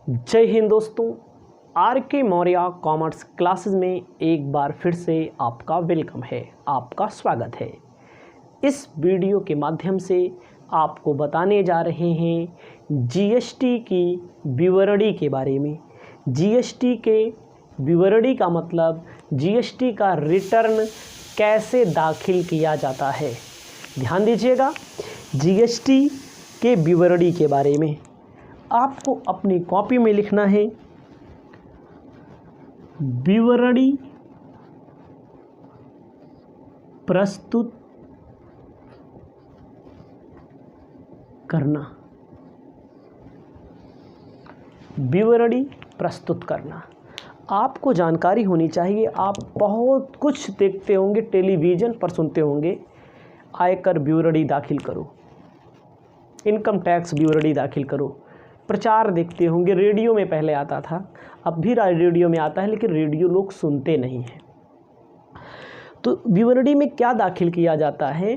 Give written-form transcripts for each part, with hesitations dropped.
जय हिंद दोस्तों, आर के मौर्य कॉमर्स क्लासेस में एक बार फिर से आपका वेलकम है, आपका स्वागत है। इस वीडियो के माध्यम से आपको बताने जा रहे हैं जीएसटी की विवरणी के बारे में। जीएसटी के विवरणी का मतलब जीएसटी का रिटर्न कैसे दाखिल किया जाता है। ध्यान दीजिएगा, जीएसटी के विवरणी के बारे में आपको अपनी कॉपी में लिखना है विवरणी प्रस्तुत करना। विवरणी प्रस्तुत करना आपको जानकारी होनी चाहिए। आप बहुत कुछ देखते होंगे, टेलीविज़न पर सुनते होंगे, आयकर विवरणी दाखिल करो, इनकम टैक्स विवरणी दाखिल करो। प्रचार देखते होंगे, रेडियो में पहले आता था, अब भी रेडियो में आता है, लेकिन रेडियो लोग सुनते नहीं हैं। तो विवरणी में क्या दाखिल किया जाता है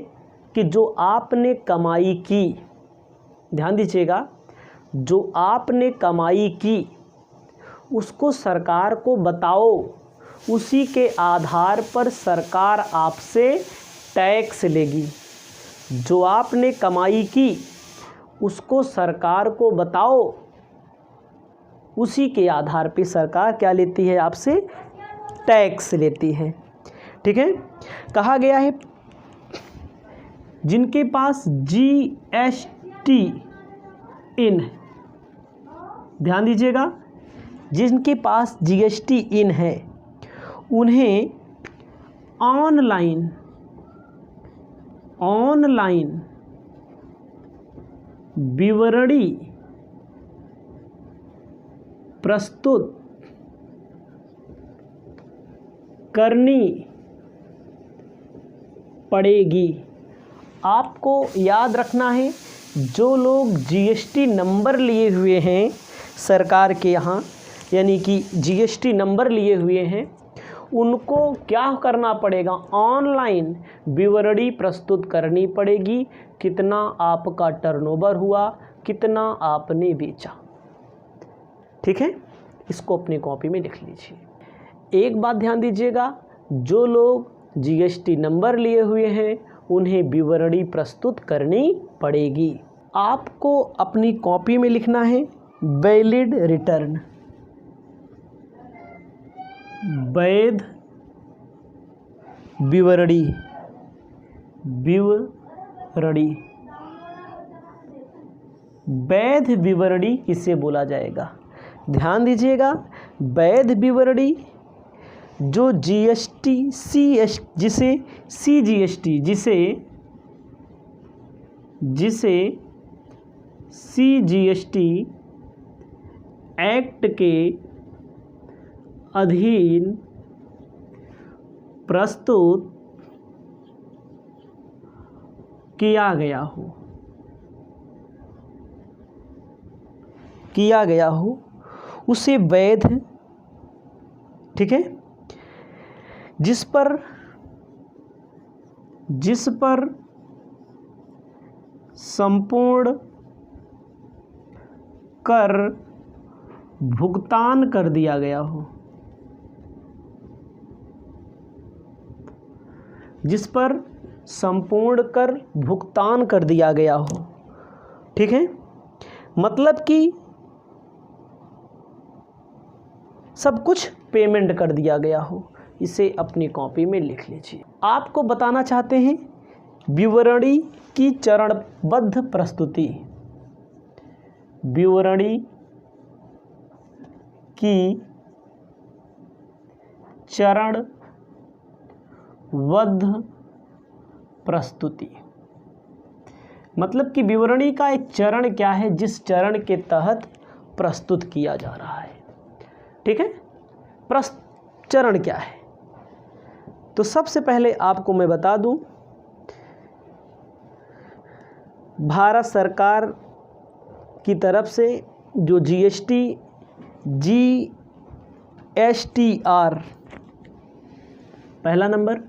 कि जो आपने कमाई की, ध्यान दीजिएगा, जो आपने कमाई की उसको सरकार को बताओ, उसी के आधार पर सरकार आपसे टैक्स लेगी। जो आपने कमाई की उसको सरकार को बताओ, उसी के आधार पे सरकार क्या लेती है, आपसे टैक्स लेती है। ठीक है, कहा गया है जिनके पास जीएसटी इन, ध्यान दीजिएगा, जिनके पास जीएसटी इन है उन्हें ऑनलाइन विवरणी प्रस्तुत करनी पड़ेगी। आपको याद रखना है, जो लोग जीएसटी नंबर लिए हुए हैं सरकार के यहाँ, यानी कि जीएसटी नंबर लिए हुए हैं, उनको क्या करना पड़ेगा, ऑनलाइन विवरणी प्रस्तुत करनी पड़ेगी। कितना आपका टर्नओवर हुआ, कितना आपने बेचा। ठीक है, इसको अपनी कॉपी में लिख लीजिए। एक बात ध्यान दीजिएगा, जो लोग जीएसटी नंबर लिए हुए हैं उन्हें विवरणी प्रस्तुत करनी पड़ेगी। आपको अपनी कॉपी में लिखना है वैलिड रिटर्न, वैध विवरणी, वैध विवरणी किसे बोला जाएगा। ध्यान दीजिएगा, वैध विवरणी जो जीएसटी जिसे सीजीएसटी एक्ट के अधीन प्रस्तुत किया गया हो उसे वैध, ठीक है, जिस पर संपूर्ण कर भुगतान कर दिया गया हो, जिस पर संपूर्ण कर भुगतान कर दिया गया हो। ठीक है, मतलब कि सब कुछ पेमेंट कर दिया गया हो। इसे अपनी कॉपी में लिख लीजिए। आपको बताना चाहते हैं विवरणी की चरणबद्ध प्रस्तुति, विवरणी की चरणबद्ध प्रस्तुति, मतलब कि विवरणी का एक चरण क्या है, जिस चरण के तहत प्रस्तुत किया जा रहा है। ठीक है, चरण क्या है। तो सबसे पहले आपको मैं बता दूं, भारत सरकार की तरफ से जो जीएसटीआर, पहला नंबर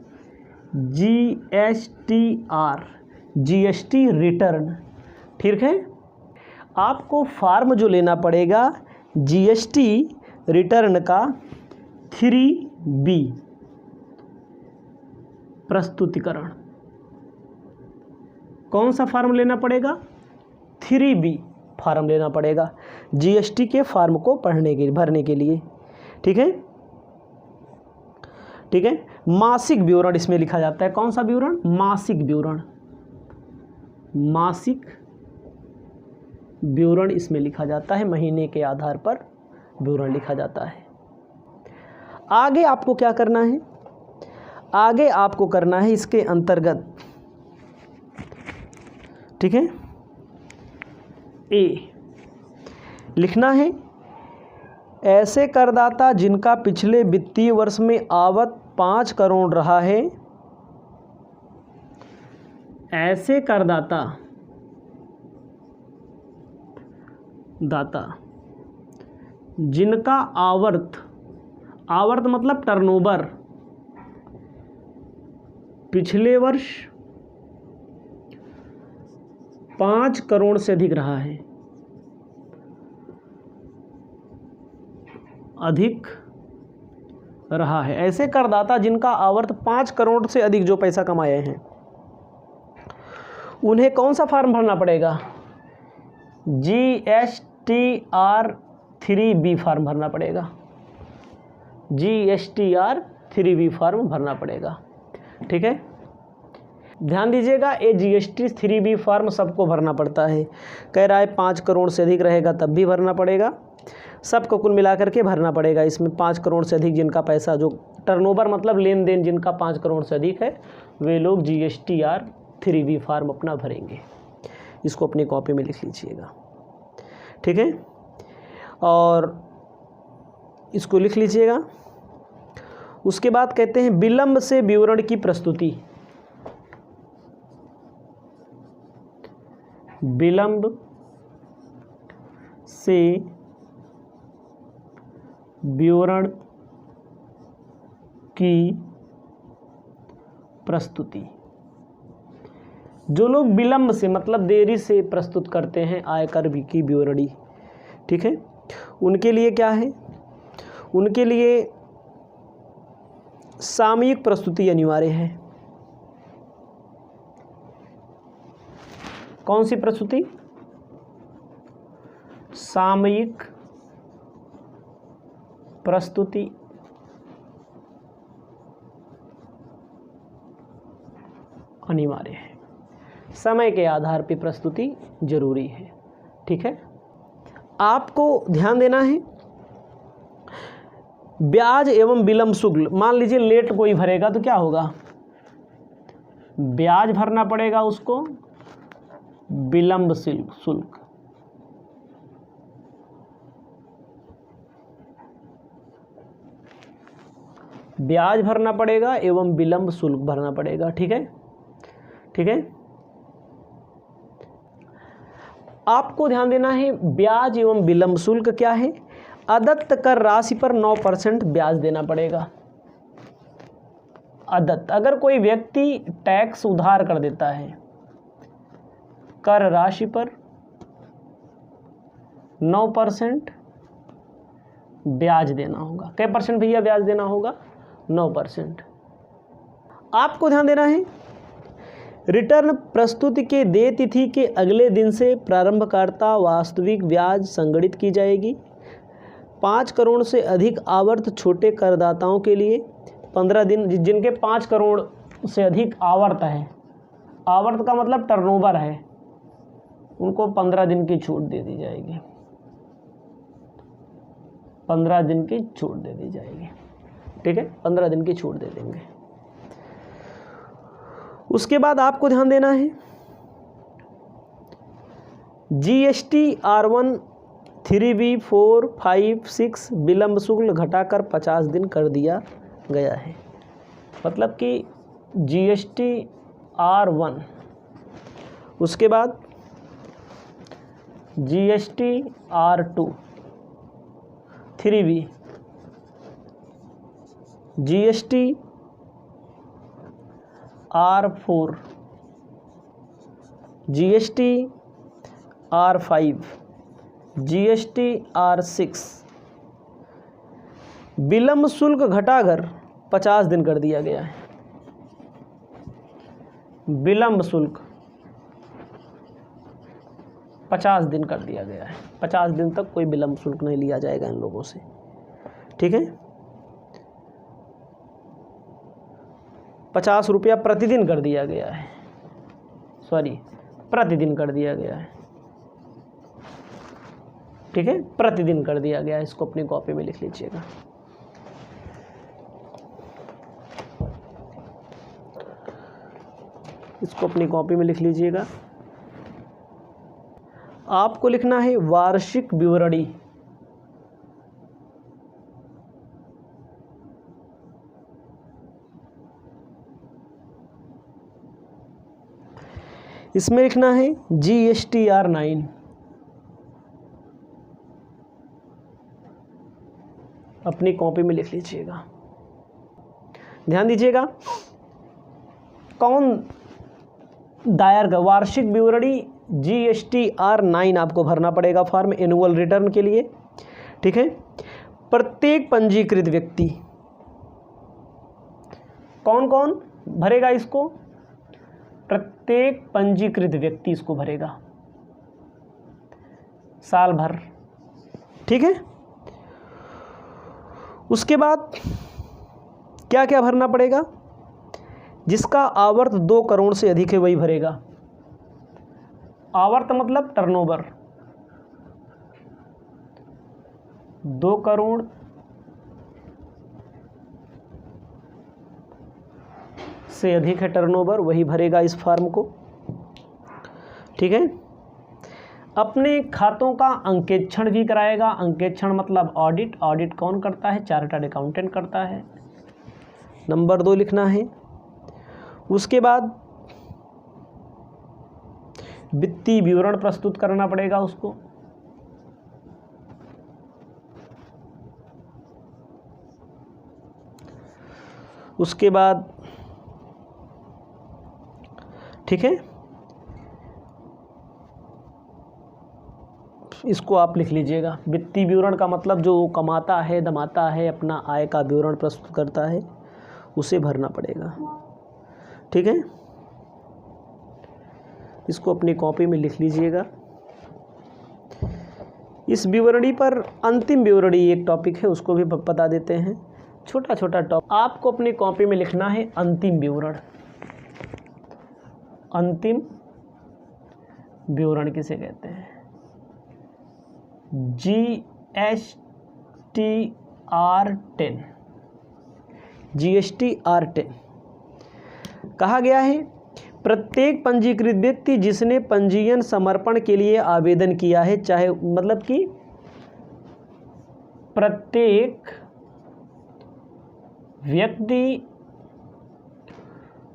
जीएसटीआर, जीएसटी रिटर्न, ठीक है। आपको फार्म जो लेना पड़ेगा जीएसटी रिटर्न का 3B प्रस्तुतिकरण। कौन सा फॉर्म लेना पड़ेगा? 3B फॉर्म लेना पड़ेगा जीएसटी के फॉर्म को भरने के लिए। ठीक है, ठीक है। मासिक विवरण इसमें लिखा जाता है। कौन सा विवरण? मासिक विवरण। मासिक विवरण इसमें लिखा जाता है, महीने के आधार पर विवरण लिखा जाता है। आगे आपको क्या करना है? आगे आपको करना है इसके अंतर्गत, ठीक है, ए लिखना है, ऐसे करदाता जिनका पिछले वित्तीय वर्ष में आवक 5 करोड़ रहा है, ऐसे करदाता जिनका आवर्त मतलब टर्नओवर पिछले वर्ष 5 करोड़ से अधिक रहा है, ऐसे करदाता जिनका आवर्त 5 करोड़ से अधिक जो पैसा कमाए हैं, उन्हें कौन सा फॉर्म भरना पड़ेगा? GSTR 3B फॉर्म भरना पड़ेगा। GSTR 3B फॉर्म भरना पड़ेगा। ठीक है, ध्यान दीजिएगा, ये GST 3B फॉर्म सबको भरना पड़ता है। कह रहा है 5 करोड़ से अधिक रहेगा तब भी भरना पड़ेगा, सबको कुल मिलाकर के भरना पड़ेगा। इसमें 5 करोड़ से अधिक जिनका पैसा, जो टर्नओवर मतलब लेन देन जिनका 5 करोड़ से अधिक है, वे लोग GSTR 3B फॉर्म अपना भरेंगे। इसको अपनी कॉपी में लिख लीजिएगा। ठीक है, और इसको लिख लीजिएगा। उसके बाद कहते हैं विलंब से विवरण की प्रस्तुति। विलंब से विवरण की प्रस्तुति। जो लोग विलंब से मतलब देरी से प्रस्तुत करते हैं आयकर की विवरणी, ठीक है, उनके लिए क्या है? उनके लिए सामयिक प्रस्तुति अनिवार्य है। कौन सी प्रस्तुति? सामयिक प्रस्तुति अनिवार्य है। समय के आधार पर प्रस्तुति जरूरी है। ठीक है, आपको ध्यान देना है, ब्याज एवं विलंब शुल्क। मान लीजिए लेट कोई भरेगा तो क्या होगा? ब्याज भरना पड़ेगा उसको, विलंब शुल्क। ब्याज भरना पड़ेगा एवं विलंब शुल्क भरना पड़ेगा। ठीक है, ठीक है। आपको ध्यान देना है, ब्याज एवं विलंब शुल्क क्या है? अदत्त कर राशि पर 9% ब्याज देना पड़ेगा। अदत्त, अगर कोई व्यक्ति टैक्स उधार कर देता है, कर राशि पर 9% ब्याज देना होगा। कितने परसेंट भैया ब्याज देना होगा? 9%। आपको ध्यान देना है, रिटर्न प्रस्तुति के देय तिथि के अगले दिन से प्रारंभकर्ता वास्तविक ब्याज संगणित की जाएगी। 5 करोड़ से अधिक आवर्त छोटे करदाताओं के लिए 15 दिन, जिनके 5 करोड़ से अधिक आवर्त है, आवर्त का मतलब टर्नओवर है, उनको 15 दिन की छूट दे दी जाएगी। 15 दिन की छूट दे दी जाएगी। ठीक है, 15 दिन की छूट दे देंगे। उसके बाद आपको ध्यान देना है, GSTR1 3B 4, 5, 6 विलंब शुल्क घटाकर 50 दिन कर दिया गया है। मतलब कि GSTR1, उसके बाद GSTR2 3B, GSTR4, GSTR5, GSTR6 विलंब शुल्क घटाकर 50 दिन कर दिया गया है। विलंब शुल्क 50 दिन कर दिया गया है। 50 दिन तक कोई विलंब शुल्क नहीं लिया जाएगा इन लोगों से, ठीक है। 50 रुपया प्रतिदिन कर दिया गया है, सॉरी प्रतिदिन कर दिया गया है, ठीक है, प्रतिदिन कर दिया गया है। इसको अपनी कॉपी में लिख लीजिएगा। इसको अपनी कॉपी में लिख लीजिएगा। आपको लिखना है वार्षिक विवरणी। इसमें लिखना है GSTR9। अपनी कॉपी में लिख लीजिएगा। ध्यान दीजिएगा, कौन दायर का वार्षिक विवरणी GSTR9 आपको भरना पड़ेगा फॉर्म एनुअल रिटर्न के लिए, ठीक है। प्रत्येक पंजीकृत व्यक्ति, कौन कौन भरेगा इसको? प्रत्येक पंजीकृत व्यक्ति इसको भरेगा साल भर, ठीक है। उसके बाद क्या क्या भरना पड़ेगा? जिसका आवर्त 2 करोड़ से अधिक है वही भरेगा। आवर्त मतलब टर्नओवर, 2 करोड़ से अधिक है टर्नओवर, वही भरेगा इस फॉर्म को, ठीक है। अपने खातों का अंकेक्षण भी कराएगा। अंकेक्षण मतलब ऑडिट। ऑडिट कौन करता है? चार्टर्ड अकाउंटेंट करता है। नंबर 2 लिखना है। उसके बाद वित्तीय विवरण प्रस्तुत करना पड़ेगा उसको। उसके बाद ठीक है, इसको आप लिख लीजिएगा। वित्तीय विवरण का मतलब जो वो कमाता है दमाता है, अपना आय का विवरण प्रस्तुत करता है, उसे भरना पड़ेगा, ठीक है। इसको अपनी कॉपी में लिख लीजिएगा। इस विवरणी पर अंतिम विवरणी एक टॉपिक है, उसको भी बता देते हैं। छोटा छोटा टॉपिक आपको अपनी कॉपी में लिखना है। अंतिम विवरण। अंतिम विवरण किसे कहते हैं? GSTR10। GSTR10 कहा गया है प्रत्येक पंजीकृत व्यक्ति जिसने पंजीयन समर्पण के लिए आवेदन किया है, चाहे मतलब कि प्रत्येक व्यक्ति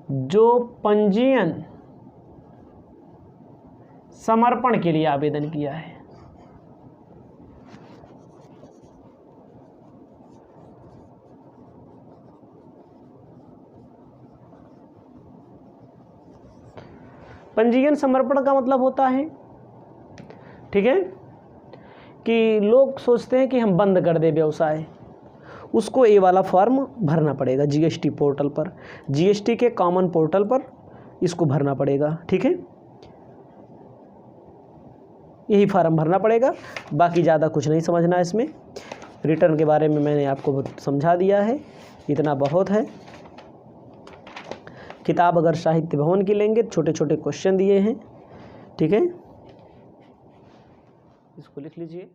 जो पंजीयन समर्पण के लिए आवेदन किया है, पंजीयन समर्पण का मतलब होता है, ठीक है, कि लोग सोचते हैं कि हम बंद कर दे व्यवसाय, उसको ये वाला फॉर्म भरना पड़ेगा जीएसटी पोर्टल पर, जीएसटी के कॉमन पोर्टल पर इसको भरना पड़ेगा, ठीक है। यही फॉर्म भरना पड़ेगा, बाकी ज़्यादा कुछ नहीं समझना है इसमें। रिटर्न के बारे में मैंने आपको समझा दिया है, इतना बहुत है। किताब अगर साहित्य भवन की लेंगे, छोटे छोटे क्वेश्चन दिए हैं, ठीक है, इसको लिख लीजिए।